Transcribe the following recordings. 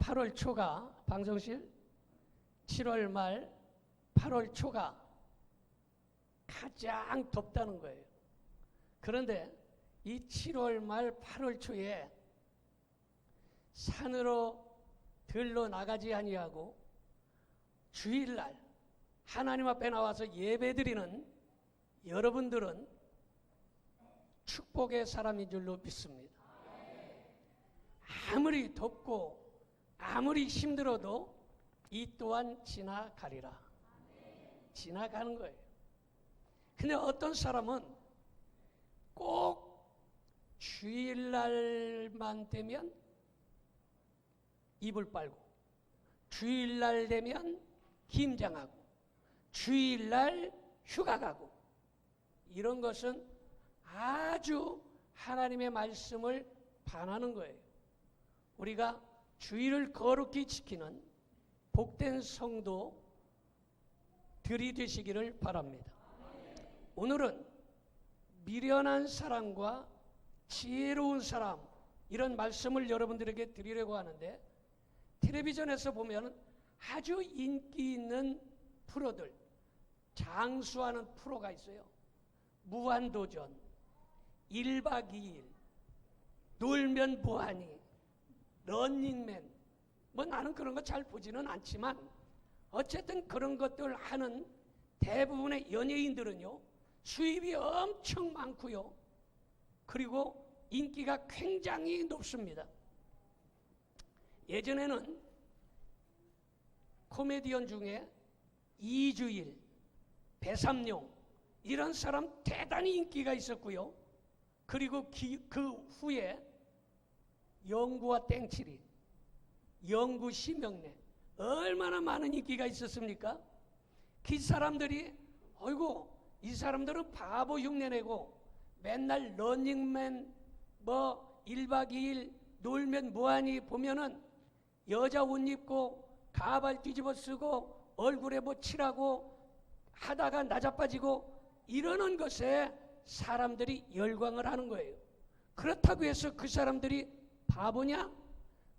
8월 초가 방송실 7월 말 8월 초가 가장 덥다는 거예요. 그런데 이 7월 말 8월 초에 산으로 들러 나가지 아니하고 주일날 하나님 앞에 나와서 예배드리는 여러분들은 축복의 사람인 줄로 믿습니다. 아무리 덥고 아무리 힘들어도 이 또한 지나가리라. 지나가는 거예요. 근데 어떤 사람은 꼭 주일날만 되면 이불 빨고, 주일날 되면 김장하고, 주일날 휴가 가고, 이런 것은 아주 하나님의 말씀을 반하는 거예요. 우리가 주일을 거룩히 지키는 복된 성도들이 되시기를 바랍니다. 오늘은 미련한 사람과 지혜로운 사람, 이런 말씀을 여러분들에게 드리려고 하는데, 텔레비전에서 보면 아주 인기 있는 프로들, 장수하는 프로가 있어요. 무한도전, 1박 2일, 놀면 뭐하니, 런닝맨. 뭐 나는 그런 거 잘 보지는 않지만 어쨌든 그런 것들 하는 대부분의 연예인들은요, 수입이 엄청 많고요, 그리고 인기가 굉장히 높습니다. 예전에는 코미디언 중에 이주일, 배삼룡, 이런 사람 대단히 인기가 있었고요. 그리고 그 후에 영구와 땡칠이, 영구 심형래, 얼마나 많은 인기가 있었습니까? 그 사람들이 어이구, 이 사람들은 바보 흉내내고 맨날 런닝맨 뭐 1박 2일 놀면 뭐하니 보면은 여자 옷 입고 가발 뒤집어 쓰고 얼굴에 뭐 칠하고 하다가 나자빠지고 이러는 것에 사람들이 열광을 하는 거예요. 그렇다고 해서 그 사람들이 바보냐?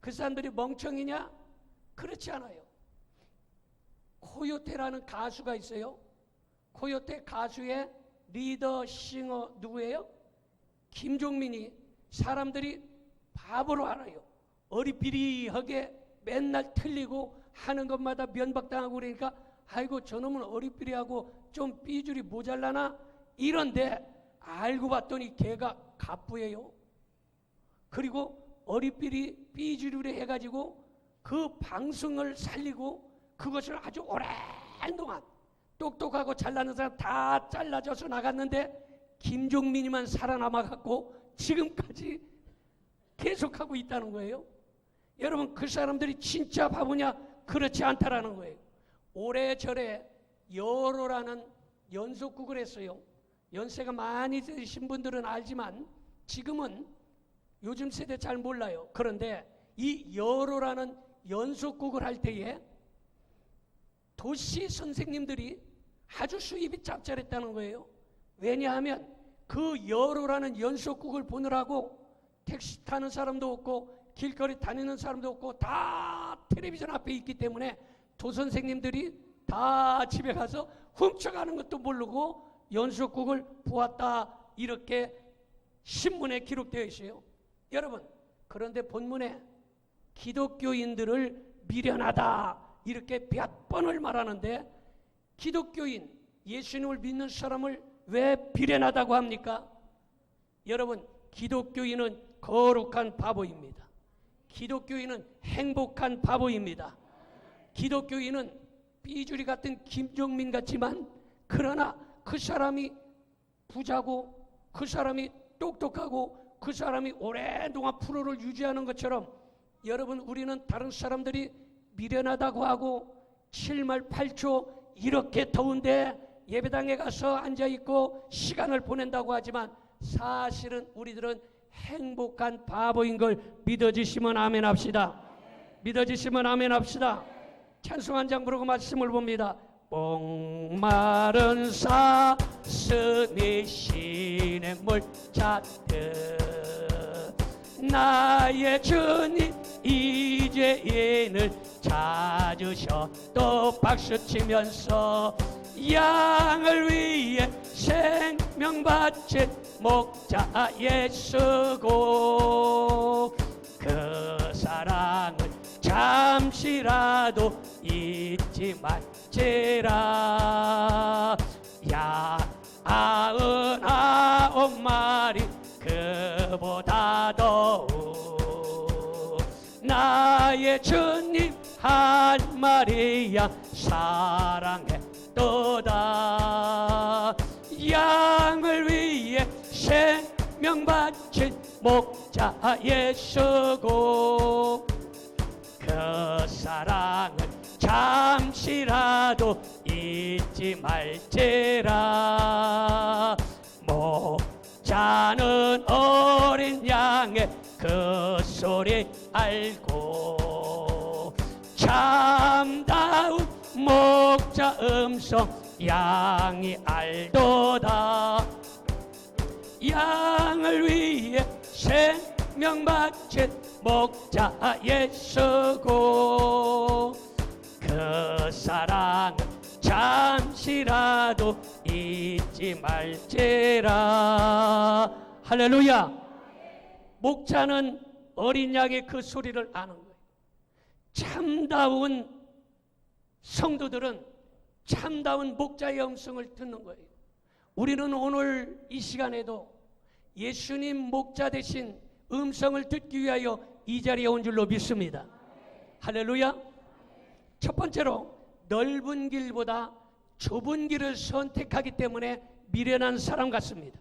그 사람들이 멍청이냐? 그렇지 않아요. 코요테라는 가수가 있어요. 코요테 가수의 리더 싱어 누구예요? 김종민이 사람들이 바보로 알아요. 어리삐리하게 맨날 틀리고 하는 것마다 면박당하고 그러니까 아이고 저놈은 어리삐리하고 좀 삐줄이 모자라나 이런데 알고 봤더니 걔가 갑부예요. 그리고 어리삐리 삐줄이 해가지고 그 방송을 살리고 그것을 아주 오랜 동안 똑똑하고 잘나는 사람 다 잘라져서 나갔는데 김종민이만 살아남아갖고 지금까지 계속하고 있다는 거예요. 여러분, 그 사람들이 진짜 바보냐? 그렇지 않다라는 거예요. 오래전에 여로라는 연속극을 했어요. 연세가 많이 드신 분들은 알지만 지금은 요즘 세대 잘 몰라요. 그런데 이 여로라는 연속극을 할 때에 도시 선생님들이 아주 수입이 짭짤했다는 거예요. 왜냐하면 그 여로라는 연속극을 보느라고 택시 타는 사람도 없고 길거리 다니는 사람도 없고 다 텔레비전 앞에 있기 때문에 도선생님들이 다 집에 가서 훔쳐가는 것도 모르고 연속극을 보았다, 이렇게 신문에 기록되어 있어요. 여러분, 그런데 본문에 기독교인들을 미련하다 이렇게 몇 번을 말하는데 기독교인, 예수님을 믿는 사람을 왜 미련하다고 합니까? 여러분, 기독교인은 거룩한 바보입니다. 기독교인은 행복한 바보입니다. 기독교인은 삐주리 같은 김종민 같지만 그러나 그 사람이 부자고 그 사람이 똑똑하고 그 사람이 오랫동안 프로를 유지하는 것처럼 여러분, 우리는 다른 사람들이 미련하다고 하고 7말 8초 이렇게 더운데 예배당에 가서 앉아있고 시간을 보낸다고 하지만 사실은 우리들은 행복한 바보인 걸 믿어주시면 아멘 합시다. 믿어주시면 아멘 합시다. 찬송 한 장 부르고 말씀을 봅니다. 목마른 사슴이 시냇물 찾듯 나의 주님 이제 유대인을 찾으셔 또 박수치면서 양을 위해 생명 바친 목자 예수고 그 사랑을 잠시라도 잊지 말지라. 야 99마리 그보다 더욱 나의 주님 한 마리 양 사랑했도다. 양을 위해 생명 바친 목자 예수고 그 사랑을 잠시라도 잊지 말지라. 목자는 어린 양의 그 소리 알고 참다운 목자 음성 양이 알도다. 양을 위해 생명 바친 목자 예수고 그 사랑은 잠시라도 잊지 말지라. 할렐루야. 목자는 어린 양의 그 소리를 아는 거예요. 참다운 성도들은 참다운 목자의 음성을 듣는 거예요. 우리는 오늘 이 시간에도 예수님 목자 되신 음성을 듣기 위하여 이 자리에 온 줄로 믿습니다. 할렐루야. 첫 번째로 넓은 길보다 좁은 길을 선택하기 때문에 미련한 사람 같습니다.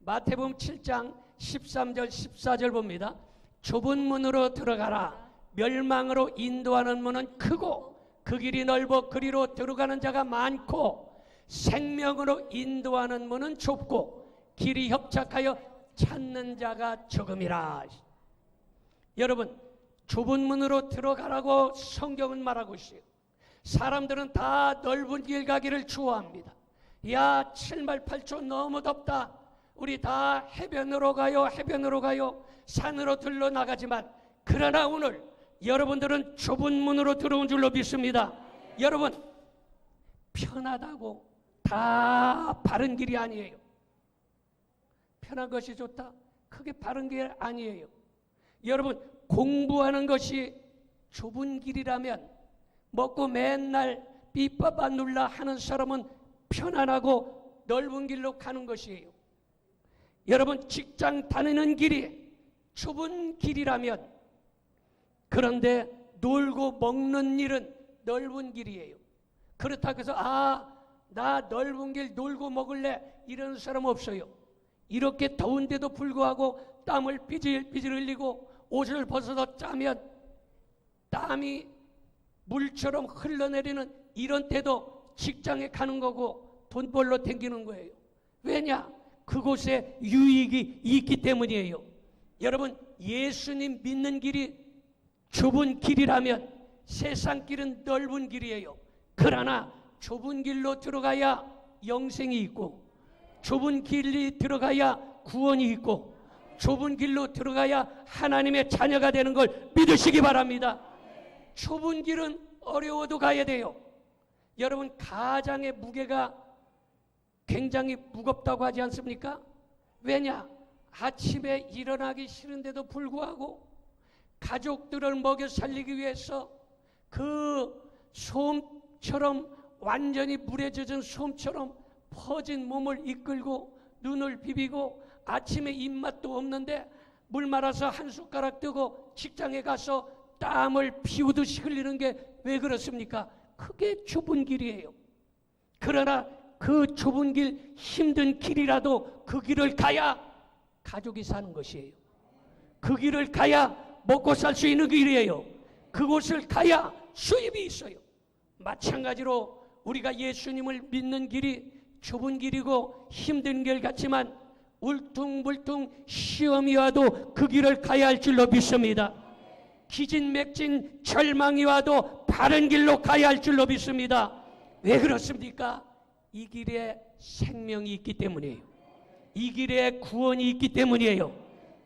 마태복음 7장 13절 14절 봅니다. 좁은 문으로 들어가라. 멸망으로 인도하는 문은 크고 그 길이 넓어 그리로 들어가는 자가 많고 생명으로 인도하는 문은 좁고 길이 협착하여 찾는 자가 적음이라. 여러분, 좁은 문으로 들어가라고 성경은 말하고 있어요. 사람들은 다 넓은 길 가기를 좋아합니다. 야, 7말 8초 너무 덥다. 우리 다 해변으로 가요. 해변으로 가요. 산으로 들러나가지만 그러나 오늘 여러분들은 좁은 문으로 들어온 줄로 믿습니다. 여러분, 편하다고 다 바른 길이 아니에요. 편한 것이 좋다? 그게 바른 길 아니에요. 여러분, 공부하는 것이 좁은 길이라면 먹고 맨날 삐빠빠 눌라 하는 사람은 편안하고 넓은 길로 가는 것이에요. 여러분, 직장 다니는 길이 좁은 길이라면 그런데 놀고 먹는 일은 넓은 길이에요. 그렇다고 해서 나 넓은 길 놀고 먹을래 이런 사람 없어요. 이렇게 더운데도 불구하고 땀을 삐질삐질 흘리고 옷을 벗어서 짜면 땀이 물처럼 흘러내리는 이런 때도 직장에 가는 거고 돈 벌러 댕기는 거예요. 왜냐? 그곳에 유익이 있기 때문이에요. 여러분, 예수님 믿는 길이 좁은 길이라면 세상 길은 넓은 길이에요. 그러나 좁은 길로 들어가야 영생이 있고 좁은 길이 들어가야 구원이 있고 좁은 길로 들어가야 하나님의 자녀가 되는 걸 믿으시기 바랍니다. 좁은 길은 어려워도 가야 돼요. 여러분, 가장의 무게가 굉장히 무겁다고 하지 않습니까? 왜냐? 아침에 일어나기 싫은데도 불구하고 가족들을 먹여 살리기 위해서 그 솜처럼 완전히 물에 젖은 솜처럼 퍼진 몸을 이끌고 눈을 비비고 아침에 입맛도 없는데 물 말아서 한 숟가락 뜨고 직장에 가서 땀을 피우듯이 흘리는 게 왜 그렇습니까? 그게 좁은 길이에요. 그러나 그 좁은 길, 힘든 길이라도 그 길을 가야 가족이 사는 것이에요. 그 길을 가야 먹고 살 수 있는 길이에요. 그곳을 가야 수입이 있어요. 마찬가지로 우리가 예수님을 믿는 길이 좁은 길이고 힘든 길 같지만 울퉁불퉁 시험이 와도 그 길을 가야 할 줄로 믿습니다. 기진맥진 절망이 와도 바른 길로 가야 할 줄로 믿습니다. 왜 그렇습니까? 이 길에 생명이 있기 때문이에요. 이 길에 구원이 있기 때문이에요.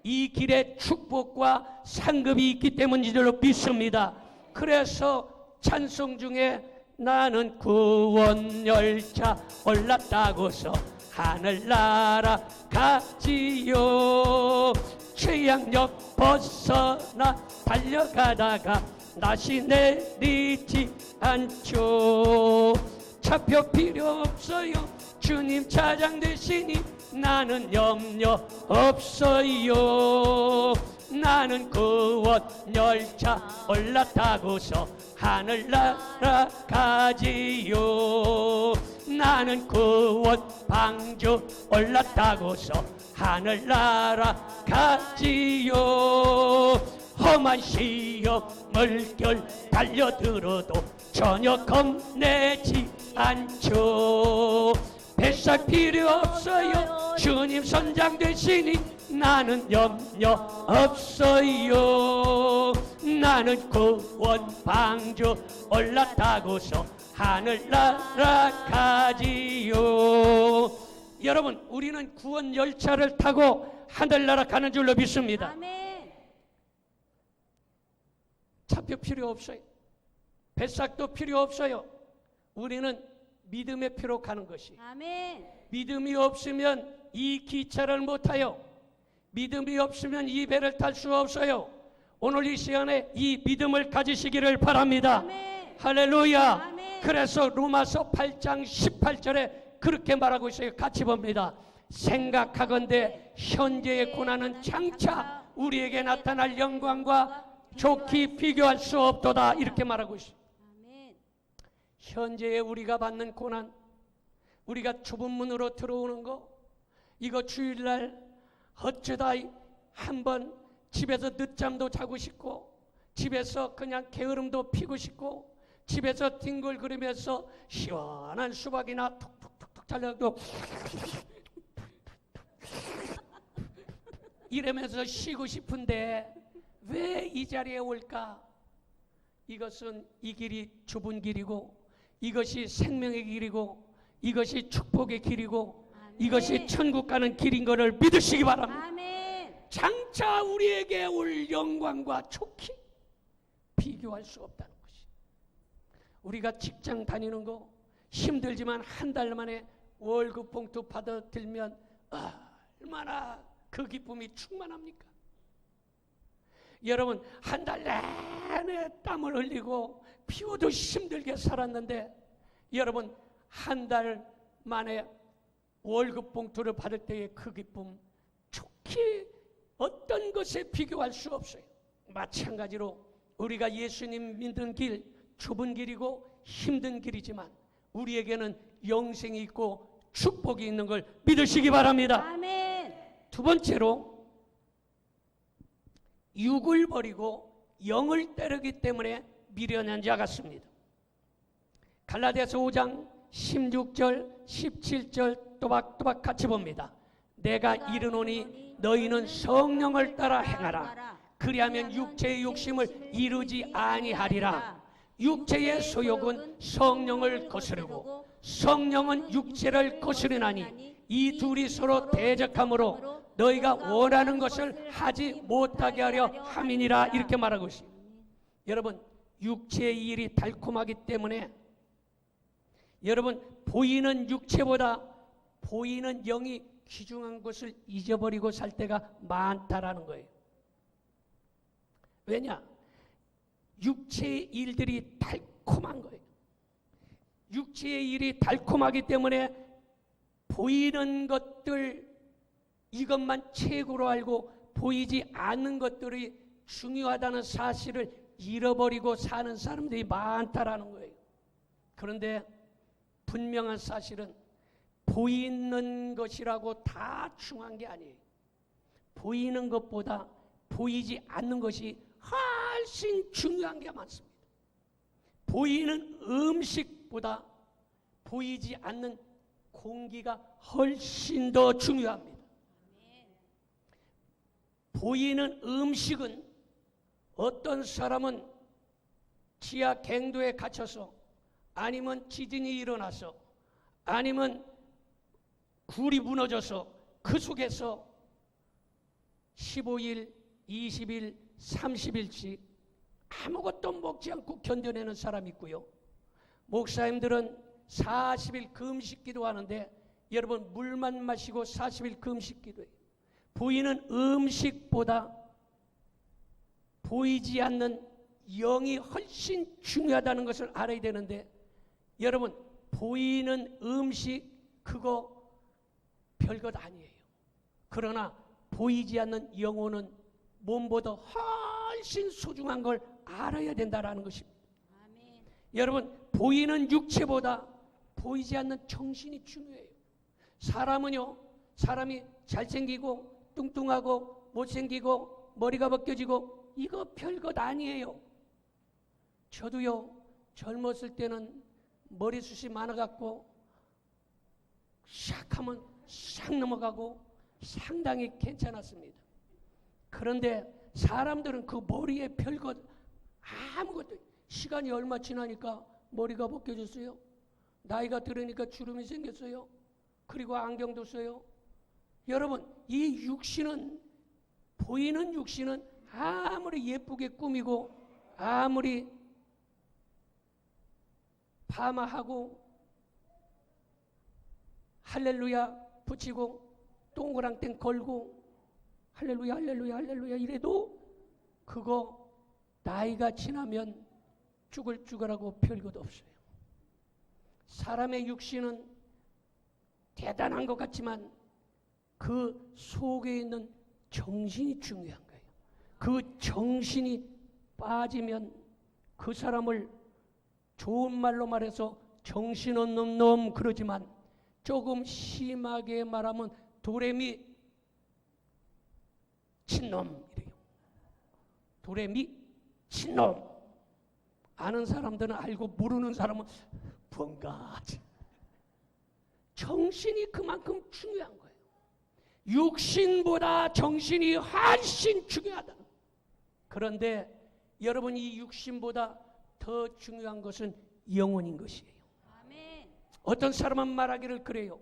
이 길에 축복과 상급이 있기 때문인 줄로 믿습니다. 그래서 찬송 중에 나는 구원열차 올랐다고서 하늘나라 갔지요. 최양역 벗어나 달려가다가 다시 내리지 않죠. 차표 필요 없어요. 주님 차장 되시니 나는 염려 없어요. 나는 구원 열차 올라타고서 하늘나라 가지요. 나는 구원 방주 올라타고서 하늘나라 가지요. 험한 시험 물결 달려들어도 전혀 겁내지 않죠. 뱃살 필요 없어요. 주님 선장 되시니 나는 염려 없어요. 나는 구원 방주 올라타고서 하늘나라 가지요. 여러분, 우리는 구원 열차를 타고 하늘나라 가는 줄로 믿습니다. 아멘. 차표 필요 없어요. 뱃삭도 필요 없어요. 우리는 믿음의 표로 가는 것이. 아멘. 믿음이 없으면 이 기차를 못 타요. 믿음이 없으면 이 배를 탈 수 없어요. 오늘 이 시간에 이 믿음을 가지시기를 바랍니다. 아멘. 할렐루야. 아멘. 그래서 로마서 8장 18절에 그렇게 말하고 있어요. 같이 봅니다. 생각하건대 현재의 고난은 장차 우리에게 나타날 영광과 좋게 비교할 수 없도다. 이렇게 말하고 있어요. 아멘. 현재에 우리가 받는 고난, 우리가 좁은 문으로 들어오는 거, 이거 주일날 어쩌다 한번 집에서 늦잠도 자고 싶고, 집에서 그냥 게으름도 피고 싶고, 집에서 뒹굴거리면서 시원한 수박이나 톡톡톡톡 잘라도 이러면서 쉬고 싶은데 왜 이 자리에 올까? 이것은 이 길이 좁은 길이고, 이것이 생명의 길이고, 이것이 축복의 길이고, 아멘. 이것이 천국 가는 길인 것을 믿으시기 바랍니다. 아멘. 장차 우리에게 올 영광과 좋기 비교할 수 없다는 것이. 우리가 직장 다니는 거 힘들지만 한 달 만에 월급 봉투 받아들면 얼마나 그 기쁨이 충만합니까? 여러분, 한 달 내내 땀을 흘리고 피우도 힘들게 살았는데, 여러분 한 달 만에 월급 봉투를 받을 때의 그 기쁨, 좋게 어떤 것에 비교할 수 없어요. 마찬가지로 우리가 예수님 믿는 길, 좁은 길이고 힘든 길이지만 우리에게는 영생이 있고 축복이 있는 걸 믿으시기 바랍니다. 아멘. 두 번째로, 육을 버리고 영을 따르기 때문에 미련한 자 같습니다. 갈라디아서 5장 16절 17절 또박또박 같이 봅니다. 내가 이르노니 너희는 성령을 따라 행하라. 그리하면 육체의 욕심을 이루지 아니하리라. 육체의 소욕은 성령을 거스르고 성령은 육체를 거스르나니 이 둘이 서로 대적하므로 너희가 원하는 것을 하지 못하게 하려 함이니라. 이렇게 말하고 있습니다. 여러분, 육체의 일이 달콤하기 때문에 여러분, 보이는 육체보다 보이는 영이 귀중한 것을 잊어버리고 살 때가 많다라는 거예요. 왜냐? 육체의 일들이 달콤한 거예요. 육체의 일이 달콤하기 때문에 보이는 것들, 이것만 최고로 알고 보이지 않는 것들이 중요하다는 사실을 잃어버리고 사는 사람들이 많다라는 거예요. 그런데 분명한 사실은 보이는 것이라고 다 중요한 게 아니에요. 보이는 것보다 보이지 않는 것이 훨씬 중요한 게 많습니다. 보이는 음식보다 보이지 않는 공기가 훨씬 더 중요합니다. 보이는 음식은 어떤 사람은 지하 갱도에 갇혀서, 아니면 지진이 일어나서, 아니면 굴이 무너져서 그 속에서 15일, 20일, 30일씩 아무것도 먹지 않고 견뎌내는 사람이 있고요. 목사님들은 40일 금식 기도하는데 여러분 물만 마시고 40일 금식 기도해요. 보이는 음식보다 보이지 않는 영이 훨씬 중요하다는 것을 알아야 되는데 여러분 보이는 음식 그거 별것 아니에요. 그러나 보이지 않는 영혼은 몸보다 훨씬 소중한 걸 알아야 된다는 것입니다. 아멘. 여러분 보이는 육체보다 보이지 않는 정신이 중요해요. 사람은요, 사람이 잘생기고 뚱뚱하고 못생기고 머리가 벗겨지고 이거 별것 아니에요. 저도요 젊었을 때는 머리숱이 많아갖고 샥 하면 싹 넘어가고 상당히 괜찮았습니다. 그런데 사람들은 그 머리에 별것 아무것도 시간이 얼마 지나니까 머리가 벗겨졌어요. 나이가 들으니까 주름이 생겼어요. 그리고 안경도 써요. 여러분 이 육신은 보이는 육신은 아무리 예쁘게 꾸미고 아무리 파마하고 할렐루야 붙이고 동그랑땡 걸고 할렐루야 할렐루야 할렐루야 이래도 그거 나이가 지나면 쭈글쭈글하고 별것 없어요. 사람의 육신은 대단한 것 같지만 그 속에 있는 정신이 중요한 거예요. 그 정신이 빠지면 그 사람을 좋은 말로 말해서 정신없는 놈 그러지만 조금 심하게 말하면 도레미 친놈 이래요. 도레미 친놈. 아는 사람들은 알고 모르는 사람은 뭔가 정신이 그만큼 중요한 거예요. 육신보다 정신이 훨씬 중요하다. 그런데 여러분 이 육신보다 더 중요한 것은 영혼인 것이에요. 아멘. 어떤 사람은 말하기를 그래요.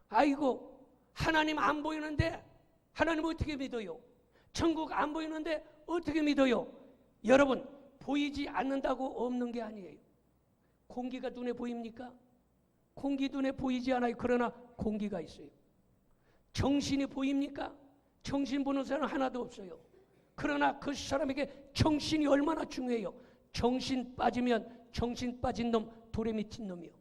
아이고 하나님 안 보이는데 하나님 어떻게 믿어요? 천국 안 보이는데 어떻게 믿어요? 여러분 보이지 않는다고 없는 게 아니에요. 공기가 눈에 보입니까? 공기 눈에 보이지 않아요. 그러나 공기가 있어요. 정신이 보입니까? 정신 보는 사람은 하나도 없어요. 그러나 그 사람에게 정신이 얼마나 중요해요. 정신 빠지면 정신 빠진 놈 돌에 미친 놈이요.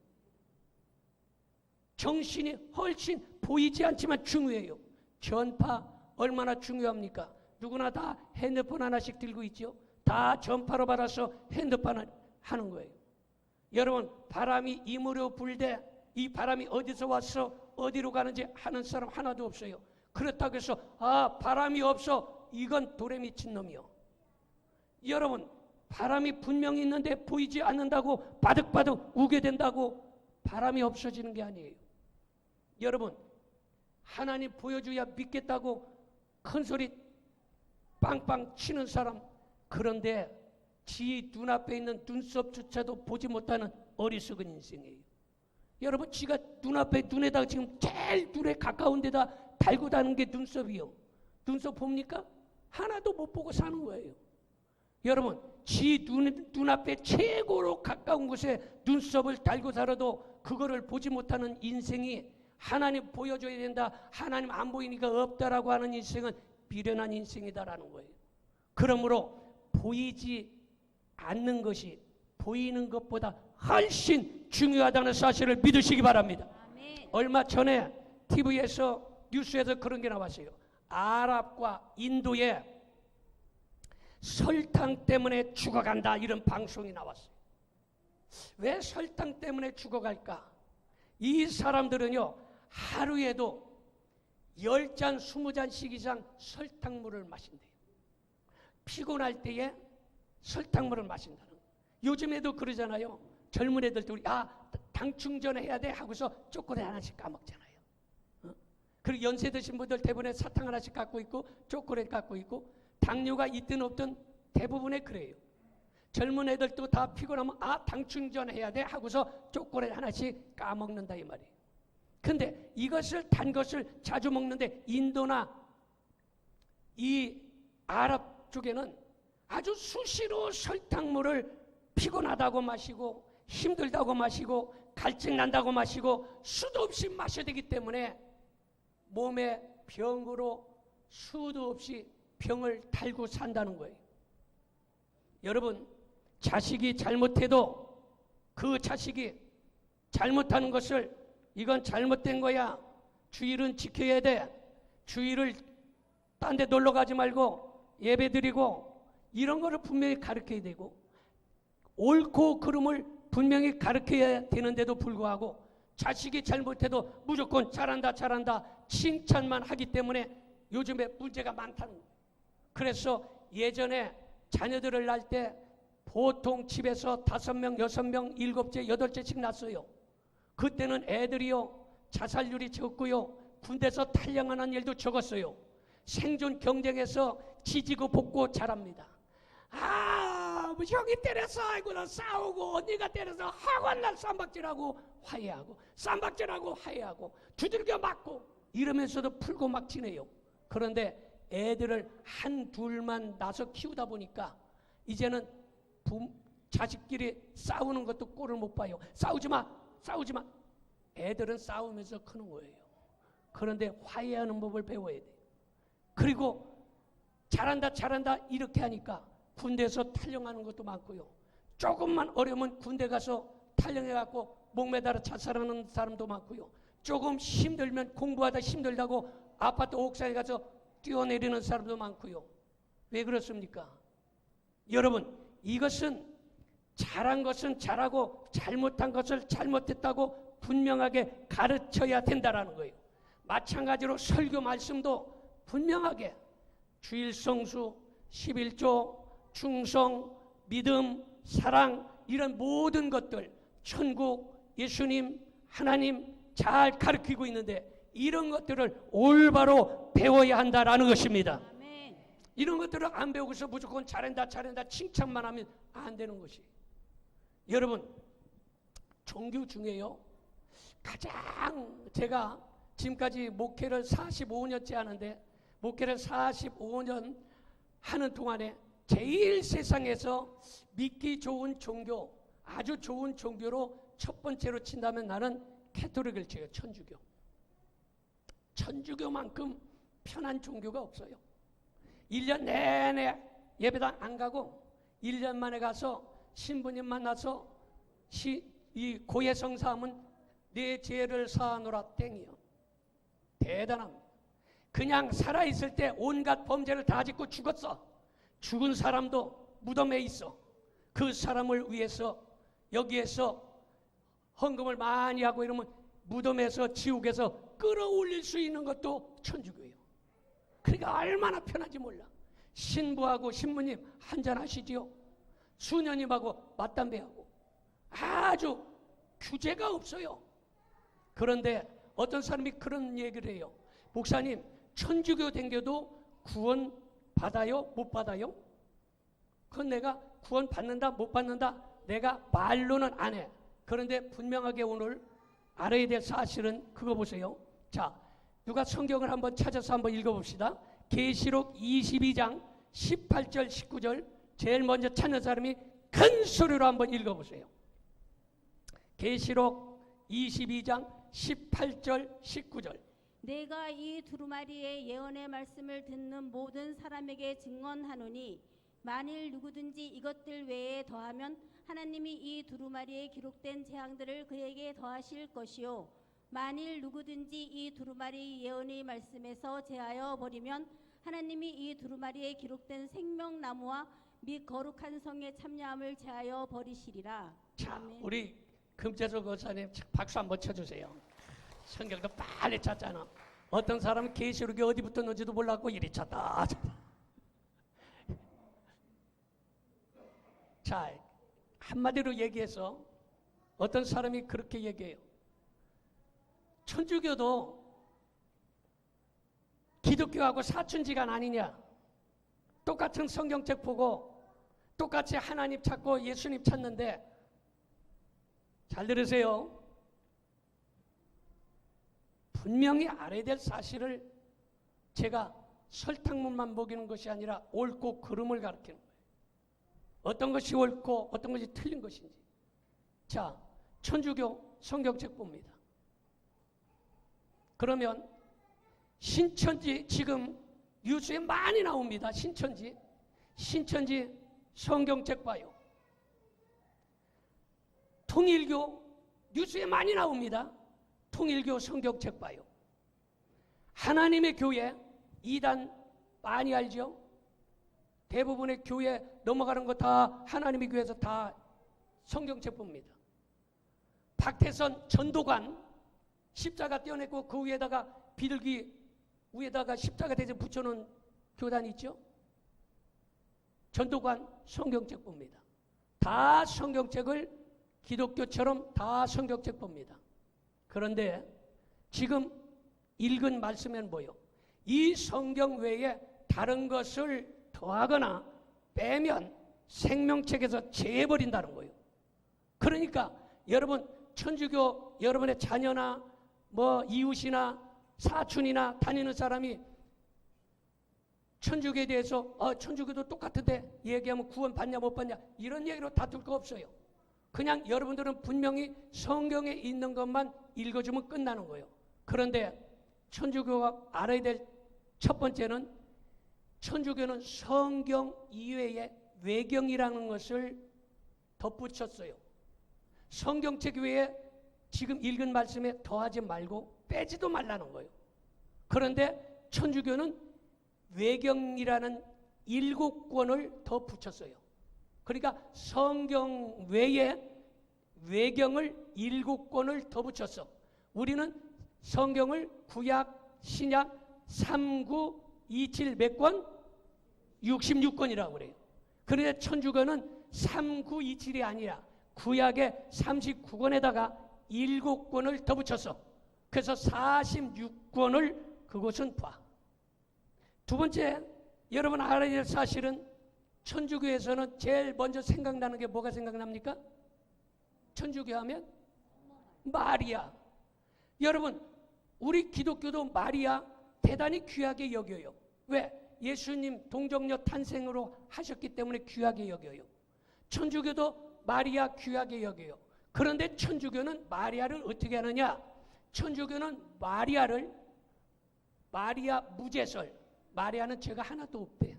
정신이 훨씬 보이지 않지만 중요해요. 전파 얼마나 중요합니까? 누구나 다 핸드폰 하나씩 들고 있죠. 다 전파로 받아서 핸드폰을 하는 거예요. 여러분 바람이 이무려 불되 이 바람이 어디서 왔어 어디로 가는지 하는 사람 하나도 없어요. 그렇다고 해서 바람이 없어 이건 돌에 미친 놈이요. 여러분 바람이 분명히 있는데 보이지 않는다고 바득바득 우게 된다고 바람이 없어지는 게 아니에요. 여러분 하나님 보여줘야 믿겠다고 큰 소리 빵빵 치는 사람, 그런데 지 눈앞에 있는 눈썹조차도 보지 못하는 어리석은 인생이에요. 여러분 지가 눈에다가 지금 제일 눈에 가까운 데다 달고 다는 게 눈썹이요. 눈썹 봅니까? 하나도 못 보고 사는 거예요. 여러분 지 눈앞에 최고로 가까운 곳에 눈썹을 달고 살아도 그거를 보지 못하는 인생이 하나님 보여줘야 된다, 하나님 안 보이니까 없다라고 하는 인생은 미련한 인생이다라는 거예요. 그러므로 보이지 않는 것이 보이는 것보다 훨씬 중요하다는 사실을 믿으시기 바랍니다. 아멘. 얼마 전에 TV에서 뉴스에서 그런 게 나왔어요. 아랍과 인도에 설탕 때문에 죽어간다 이런 방송이 나왔어요. 왜 설탕 때문에 죽어갈까? 이 사람들은요 하루에도 10잔 20잔씩 이상 설탕물을 마신대요. 피곤할 때에 설탕물을 마신다는 거예요. 요즘에도 그러잖아요. 젊은 애들도 당 충전해야 돼 하고서 초콜릿 하나씩 까먹잖아요. 그리고 연세 드신 분들 대부분에 사탕 하나씩 갖고 있고 초콜릿 갖고 있고, 당뇨가 있든 없든 대부분에 그래요. 젊은 애들도 다 피곤하면 당 충전해야 돼 하고서 초콜릿 하나씩 까먹는다 이 말이에요. 근데 이것을 단 것을 자주 먹는데 인도나 이 아랍 쪽에는 아주 수시로 설탕물을 피곤하다고 마시고 힘들다고 마시고 갈증 난다고 마시고 수도 없이 마셔야 되기 때문에 몸에 병으로 수도 없이 병을 달고 산다는 거예요. 여러분, 자식이 잘못해도 그 자식이 잘못하는 것을 이건 잘못된 거야, 주일은 지켜야 돼, 주일을 딴 데 놀러 가지 말고 예배 드리고 이런 거를 분명히 가르쳐야 되고 옳고 그름을 분명히 가르쳐야 되는데도 불구하고 자식이 잘못해도 무조건 잘한다 잘한다 칭찬만 하기 때문에 요즘에 문제가 많다는 거예요. 그래서 예전에 자녀들을 낳을 때 보통 집에서 5명, 6명, 7째, 8째씩 낳았어요. 그때는 애들이요 자살률이 적고요 군대에서 탈영하는 일도 적었어요. 생존 경쟁에서 지지고 볶고 자랍니다. 뭐 형이 때려서 아이고 나 싸우고 언니가 때려서 학원 날 쌈박질하고 화해하고 쌈박질하고 화해하고 두들겨 맞고 이러면서도 풀고 막 지내요. 그런데 애들을 한 둘만 낳아서 키우다 보니까 이제는 자식끼리 싸우는 것도 꼴을 못 봐요. 싸우지 마. 애들은 싸우면서 크는 거예요. 그런데 화해하는 법을 배워야 돼요. 그리고 잘한다 이렇게 하니까 군대에서 탈영하는 것도 많고요. 조금만 어려우면 군대 가서 탈영해갖고 목매달아 자살하는 사람도 많고요. 조금 힘들면 공부하다 힘들다고 아파트 옥상에 가서 뛰어내리는 사람도 많고요. 왜 그렇습니까? 여러분, 이것은 잘한 것은 잘하고 잘못한 것을 잘못했다고 분명하게 가르쳐야 된다라는 거예요. 마찬가지로 설교 말씀도 분명하게 주일 성수, 11조, 충성, 믿음, 사랑 이런 모든 것들 천국, 예수님, 하나님 잘 가르치고 있는데 이런 것들을 올바로 배워야 한다라는 것입니다. 아멘. 이런 것들을 안 배우고서 무조건 잘한다 칭찬만 하면 안 되는 것이. 여러분, 종교 중에요 가장 제가 지금까지 목회를 45년째 하는데 목회를 45년 하는 동안에 제일 세상에서 믿기 좋은 종교, 아주 좋은 종교로 첫 번째로 친다면 나는 캐톨릭을 쳐요. 천주교. 천주교만큼 편한 종교가 없어요. 1년 내내 예배당 안 가고 1년 만에 가서 신부님 만나서 이 고해성사하면 내 죄를 사하노라 땡이요. 대단합니다. 그냥 살아있을 때 온갖 범죄를 다 짓고 죽었어. 죽은 사람도 무덤에 있어. 그 사람을 위해서 여기에서 헌금을 많이 하고 이러면 무덤에서 지옥에서 끌어올릴 수 있는 것도 천주교예요. 그러니까 얼마나 편한지 몰라. 신부하고 신부님 한잔하시지요. 수녀님하고 맞담배하고 아주 규제가 없어요. 그런데 어떤 사람이 그런 얘기를 해요. 목사님, 천주교 댕겨도 구원 받아요? 못 받아요? 그건 내가 구원 받는다 못 받는다 내가 말로는 안 해. 그런데 분명하게 오늘 알아야 될 사실은 그거 보세요. 자, 누가 성경을 한번 찾아서 한번 읽어봅시다. 계시록 22장 18절 19절 제일 먼저 찾는 사람이 큰 소리로 한번 읽어보세요. 계시록 22장 18절 19절 내가 이 두루마리의 예언의 말씀을 듣는 모든 사람에게 증언하노니 만일 누구든지 이것들 외에 더하면 하나님이 이 두루마리에 기록된 재앙들을 그에게 더하실 것이요 만일 누구든지 이 두루마리 예언의 말씀에서 제하여 버리면 하나님이 이 두루마리에 기록된 생명나무와 및 거룩한 성의 참여함을 제하여 버리시리라. 자, 아멘. 우리 금재석 권사님 박수 한번 쳐주세요. 성경도 빨리 찾잖아. 어떤 사람은 계시록이 어디 붙었는지도 몰랐고 이리 찾다. 자, 한마디로 얘기해서 어떤 사람이 그렇게 얘기해요. 천주교도 기독교하고 사촌지간 아니냐. 똑같은 성경책 보고 똑같이 하나님 찾고 예수님 찾는데 잘 들으세요. 분명히 알아야 될 사실을 제가 설탕물만 먹이는 것이 아니라 옳고 그름을 가르치는 거예요. 어떤 것이 옳고 어떤 것이 틀린 것인지. 자, 천주교 성경책 봅니다. 그러면 신천지 지금 뉴스에 많이 나옵니다. 신천지 성경책 봐요. 통일교 뉴스에 많이 나옵니다. 통일교 성경책 봐요. 하나님의 교회 이단 많이 알죠? 대부분의 교회 넘어가는 거 다 하나님의 교회에서 다 성경책 봅니다. 박태선 전도관 십자가 떼어내고 그 위에다가 비둘기 위에다가 십자가 대신 붙여놓은 교단 있죠? 전도관 성경책 봅니다. 다 성경책을 기독교처럼 다 성경책 봅니다. 그런데 지금 읽은 말씀엔 뭐요? 이 성경 외에 다른 것을 더하거나 빼면 생명책에서 제해버린다는 거예요. 그러니까 여러분 천주교 여러분의 자녀나 뭐 이웃이나 사촌이나 다니는 사람이 천주교에 대해서 천주교도 똑같은데 얘기하면 구원 받냐 못 받냐 이런 얘기로 다툴 거 없어요. 그냥 여러분들은 분명히 성경에 있는 것만 읽어주면 끝나는 거예요. 그런데 천주교가 알아야 될 첫 번째는 천주교는 성경 이외에 외경이라는 것을 덧붙였어요. 성경책 외에 지금 읽은 말씀에 더하지 말고 빼지도 말라는 거예요. 그런데 천주교는 외경이라는 7권을 더 붙였어요. 그러니까 성경 외에 외경을 7권을 더 붙였어. 우리는 성경을 구약, 신약, 3927 몇 권? 66권이라고 그래요. 그런데 천주교는 3927이 아니라 구약의 39권에다가 7권을 더 붙였어. 그래서 46권을 그것은 봐. 두 번째, 여러분 알아야 될 사실은 천주교에서는 제일 먼저 생각나는 게 뭐가 생각납니까? 천주교 하면 마리아. 여러분, 우리 기독교도 마리아 대단히 귀하게 여겨요. 왜? 예수님 동정녀 탄생으로 하셨기 때문에 귀하게 여겨요. 천주교도 마리아 귀하게 여겨요. 그런데 천주교는 마리아를 어떻게 하느냐? 천주교는 마리아 무제설. 마리아는 죄가 하나도 없대요.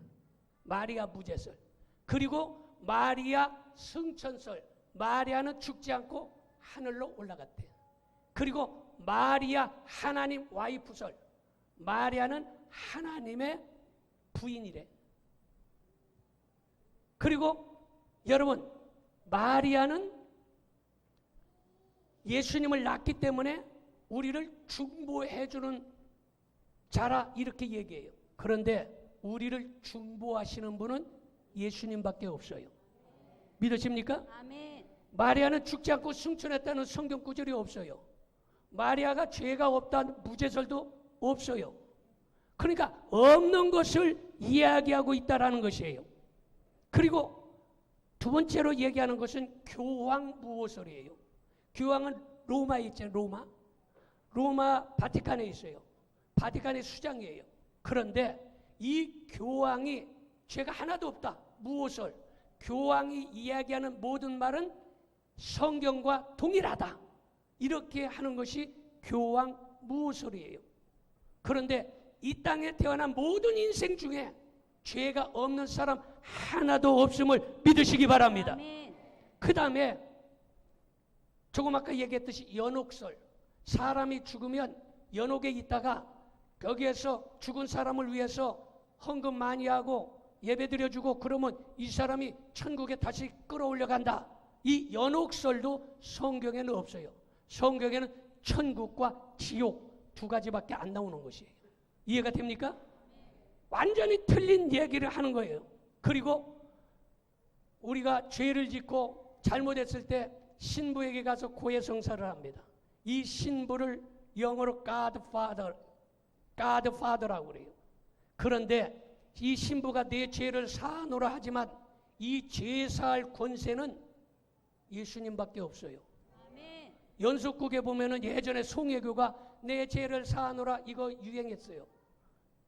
마리아 무제설. 그리고 마리아 승천설. 마리아는 죽지 않고 하늘로 올라갔대요. 그리고 마리아 하나님 와이프설. 마리아는 하나님의 부인이래. 그리고 여러분 마리아는 예수님을 낳기 때문에 우리를 중보해주는 자라 이렇게 얘기해요. 그런데 우리를 중보하시는 분은 예수님밖에 없어요. 믿으십니까? 아멘. 마리아는 죽지 않고 승천했다는 성경 구절이 없어요. 마리아가 죄가 없다는 무제설도 없어요. 그러니까 없는 것을 이야기하고 있다라는 것이에요. 그리고 두 번째로 얘기하는 것은 교황 무호설이에요. 교황은 로마에 있잖아요. 로마 바티칸에 있어요. 바티칸의 수장이에요. 그런데 이 교황이 죄가 하나도 없다. 무호설. 교황이 이야기하는 모든 말은 성경과 동일하다. 이렇게 하는 것이 교황 무호설이에요. 그런데 이 땅에 태어난 모든 인생 중에 죄가 없는 사람 하나도 없음을 믿으시기 바랍니다. 그 다음에 조금 아까 얘기했듯이 연옥설. 사람이 죽으면 연옥에 있다가 거기에서 죽은 사람을 위해서 헌금 많이 하고 예배 드려주고 그러면 이 사람이 천국에 다시 끌어올려 간다. 이 연옥설도 성경에는 없어요. 성경에는 천국과 지옥 두 가지밖에 안 나오는 것이에요. 이해가 됩니까? 완전히 틀린 얘기를 하는 거예요. 그리고 우리가 죄를 짓고 잘못했을 때 신부에게 가서 고해성사를 합니다. 이 신부를 영어로 Godfather라고 그래요. 그런데 이 신부가 내 죄를 사하노라 하지만 이 죄 사할 권세는 예수님밖에 없어요. 아멘. 연속국에 보면은 예전에 송혜교가 내 죄를 사하노라 이거 유행했어요.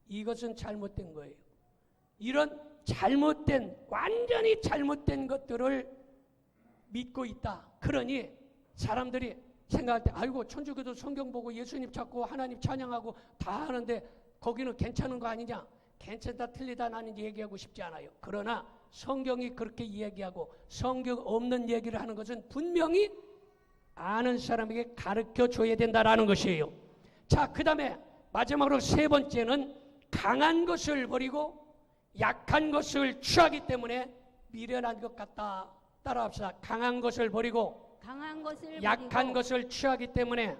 이것은 잘못된 거예요. 이런 잘못된, 완전히 잘못된 것들을 믿고 있다. 그러니 사람들이 생각할 때 아이고 천주교도 성경 보고 예수님 찾고 하나님 찬양하고 다 하는데 거기는 괜찮은 거 아니냐? 괜찮다 틀리다 나는 얘기하고 싶지 않아요. 그러나 성경이 그렇게 이야기하고 성경 없는 얘기를 하는 것은 분명히 아는 사람에게 가르쳐 줘야 된다라는 것이에요. 자, 그 다음에 마지막으로 세 번째는 강한 것을 버리고 약한 것을 취하기 때문에 미련한 것 같다. 따라합시다. 강한 것을 버리고 약한 것을 취하기 때문에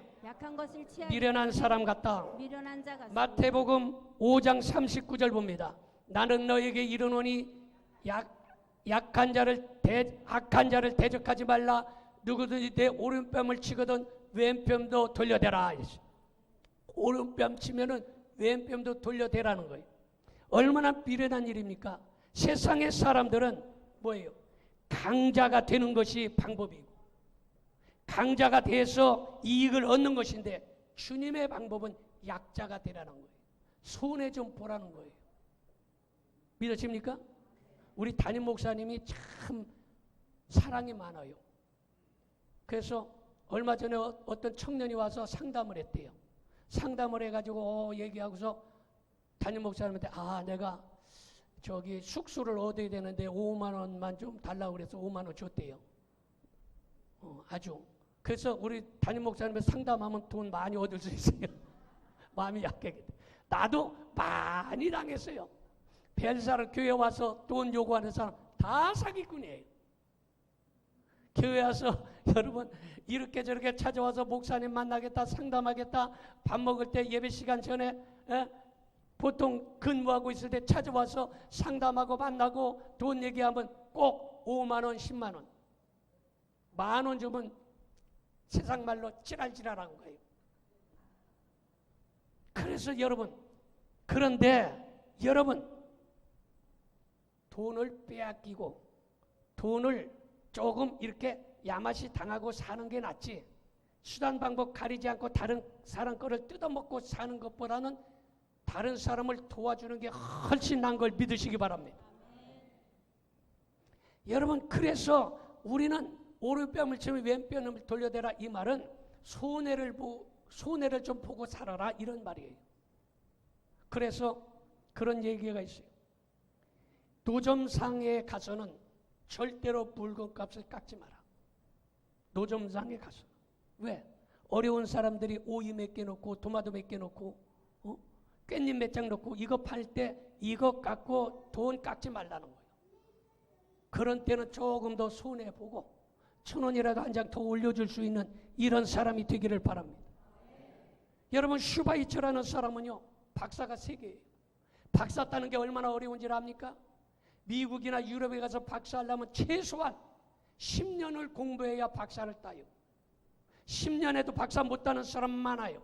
미련한 사람 같다. 미련한 자 같습니다. 마태복음 5장 39절 봅니다. 나는 너에게 이르노니 악한 자를 대적하지 말라. 누구든지 내 오른뺨을 치거든 왼뺨도 돌려대라. 오른뺨 치면은 왼뺨도 돌려대라는 거예요. 얼마나 미련한 일입니까? 세상의 사람들은 뭐예요? 강자가 되는 것이 방법이고 강자가 돼서 이익을 얻는 것인데 주님의 방법은 약자가 되라는 거예요. 손해 좀 보라는 거예요. 믿으십니까? 우리 담임 목사님이 참 사랑이 많아요. 그래서 얼마 전에 어떤 청년이 와서 상담을 했대요. 상담을 해가지고 얘기하고서 담임 목사님한테 내가 저기 숙소를 얻어야 되는데 5만 원만 좀 달라고 그래서 5만 원 줬대요. 아주. 그래서 우리 담임 목사님을 상담하면 돈 많이 얻을 수 있어요. 마음이 약하게. 나도 많이 당했어요. 벨사를 교회 와서 돈 요구하는 사람 다 사기꾼이에요. 교회 와서 여러분 이렇게 저렇게 찾아와서 목사님 만나겠다 상담하겠다 밥 먹을 때 예배 시간 전에 보통 근무하고 있을 때 찾아와서 상담하고 만나고 돈 얘기하면 꼭 5만 원 10만 원 10,000원 주면 세상 말로 찌랄찌랄한 거예요. 그래서 여러분 그런데 여러분 돈을 빼앗기고 돈을 조금 이렇게 야맛이 당하고 사는 게 낫지 수단 방법 가리지 않고 다른 사람 거를 뜯어먹고 사는 것보다는 다른 사람을 도와주는 게 훨씬 나은 걸 믿으시기 바랍니다. 여러분 그래서 우리는 오른뺨을 치면 왼뺨을 돌려대라 이 말은 손해를 좀 보고 살아라 이런 말이에요. 그래서 그런 얘기가 있어요. 노점상에 가서는 절대로 물건값을 깎지 마라. 노점상에 가서. 왜? 어려운 사람들이 오이 몇 개 넣고 토마토 몇 개 넣고 깻잎 몇 장 넣고 이거 팔 때 이거 깎고 돈 깎지 말라는 거예요. 그런 때는 조금 더 손해보고 1,000원이라도 한 장 더 올려줄 수 있는 이런 사람이 되기를 바랍니다. 여러분 슈바이처라는 사람은요 박사가 3개예요. 박사 따는 게 얼마나 어려운지 압니까? 미국이나 유럽에 가서 박사하려면 최소한 10년을 공부해야 박사를 따요. 10년에도 박사 못 따는 사람 많아요.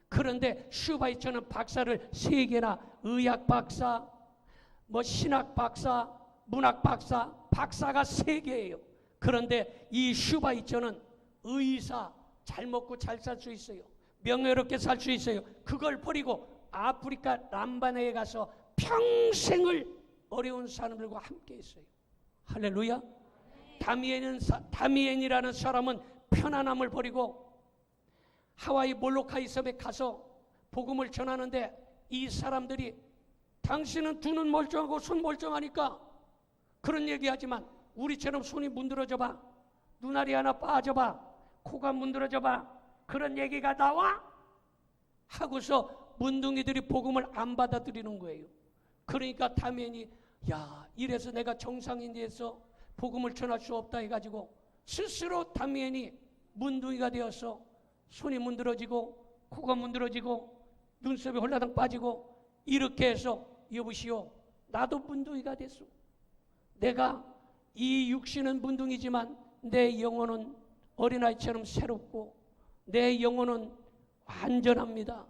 그런데 슈바이처는 박사를 3개나 의학 박사, 신학 박사, 문학 박사, 박사가 3개예요. 그런데 이 슈바이처는 의사, 잘 먹고 잘 살 수 있어요. 명예롭게 살 수 있어요. 그걸 버리고 아프리카 람바네에 가서 평생을 어려운 사람들과 함께 했어요. 할렐루야. 다미엔이라는 사람은 편안함을 버리고 하와이 몰로카이 섬에 가서 복음을 전하는데 이 사람들이 당신은 두 눈 멀쩡하고 손 멀쩡하니까 그런 얘기하지만 우리처럼 손이 문드러져 봐, 눈알이 하나 빠져봐, 코가 문드러져 봐, 그런 얘기가 나와? 하고서 문둥이들이 복음을 안 받아들이는 거예요. 그러니까 다미엔이 이래서 내가 정상인에서 복음을 전할 수 없다 해가지고 스스로 다미엔이 문둥이가 되어서 손이 문드러지고 코가 문드러지고 눈썹이 홀라당 빠지고 이렇게 해서 여보시오 나도 문둥이가 됐어. 내가 이 육신은 문둥이지만 내 영혼은 어린아이처럼 새롭고 내 영혼은 완전합니다.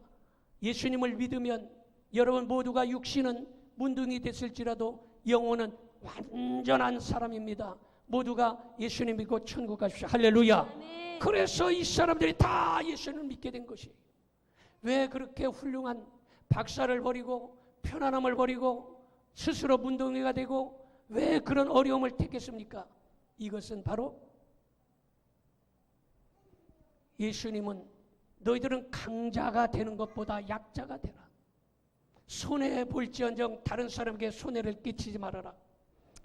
예수님을 믿으면 여러분 모두가 육신은 문둥이 됐을지라도 영혼은 완전한 사람입니다. 모두가 예수님 믿고 천국 가십시오. 할렐루야. 아멘. 그래서 이 사람들이 다 예수님을 믿게 된 것이에요. 왜 그렇게 훌륭한 박사를 버리고 편안함을 버리고 스스로 문둥이가 되고 왜 그런 어려움을 택했습니까? 이것은 바로 예수님은 너희들은 강자가 되는 것보다 약자가 되라. 손해볼지언정 다른 사람에게 손해를 끼치지 말아라.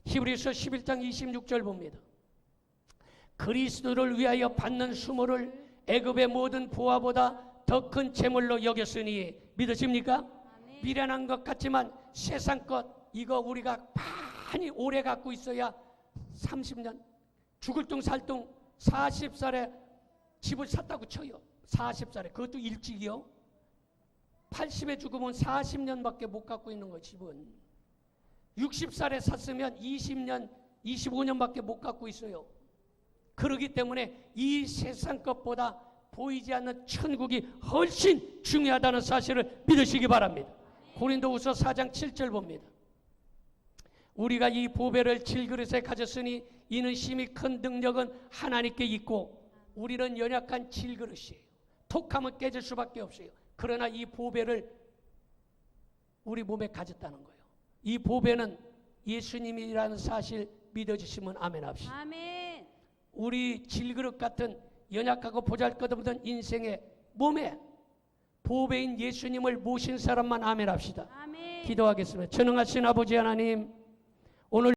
히브리서 11장 26절 봅니다. 그리스도를 위하여 받는 수모를 애굽의 모든 부하보다 더 큰 재물로 여겼으니 믿으십니까? 아멘. 미련한 것 같지만 세상 것 이거 우리가 많이 오래 갖고 있어야 30년 죽을 둥 살 둥 40살에 집을 샀다고 쳐요. 40살에 그것도 일찍이요. 80에 죽으면 40년밖에 못 갖고 있는 거 집은. 60살에 샀으면 20년 25년밖에 못 갖고 있어요. 그렇기 때문에 이 세상 것보다 보이지 않는 천국이 훨씬 중요하다는 사실을 믿으시기 바랍니다. 고린도후서 4장 7절 봅니다. 우리가 이 보배를 질그릇에 가졌으니 이는 심히 큰 능력은 하나님께 있고 우리는 연약한 질그릇이에요. 톡하면 깨질 수밖에 없어요. 그러나 이 보배를 우리 몸에 가졌다는 거예요. 이 보배는 예수님이라는 사실 믿어주시면 아멘 합시다. 아멘. 우리 질그릇 같은 연약하고 보잘것없는 인생의 몸에 보배인 예수님을 모신 사람만 아멘 합시다. 아멘. 기도하겠습니다. 전능하신 아버지 하나님, 오늘